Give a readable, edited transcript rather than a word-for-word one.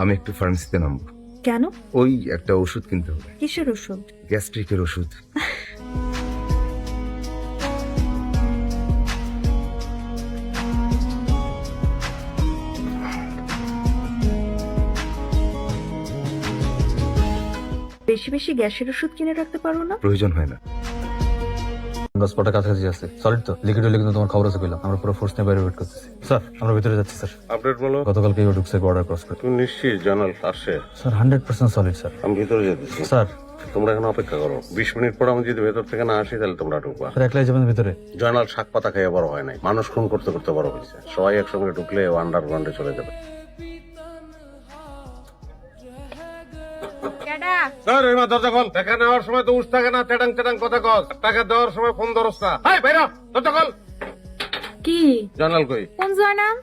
আমি একটু ফার্মেসিতে নামবো। কেন? ওই একটা ওষুধ কিনতে হবে। কিসের ওষুধ? গ্যাস্ট্রিকের ওষুধ। বেশি বেশি গ্যাসের ওষুধ কিনে রাখতে পারো না? প্রয়োজন হয় না। স্পটের কাছাকাছি আছে, সলিড তো। লিকুইড হলে কিন্তু তোমার খবর আছে পেলাম। আমরা পুরো ফোর্স নিয়ে বাইরে ওয়েট করতেছি। স্যার আমরা ভিতরে যাচ্ছি স্যার। আপডেট বলো। গতকালকে ঢুকছে বর্ডার ক্রস করে। তুমি নিশ্চিত জানাল আসছে? Sir 100% solid sir. আমি ভিতরে যেতেছি। স্যার তোমরা এখানে অপেক্ষা করো, 20 মিনিট পর আমি যদি ভেতর থেকে না আসি তাহলে তোমরা ঢুকবা। স্যার একলাই যাবেন ভিতরে? জয়নাল শাক পাতা খেয়ে বড় হয় নাই, মানুষ খুন করতে করতে বড় হয়েছে। সবাই একসঙ্গে ঢুকলে আন্ডারগ্রাউন্ডে চলে যাবে। স্যার এমা দরজা খোল। টাকা নেওয়ার সময় তো উঠ থাকে না, তেটাং তেটাং কথা কস। টাকা দেওয়ার সময় ফোন ধরস না। হাই বাইরা, দরজা খোল। কি? জয়নাল কই? কোন জয়নাল?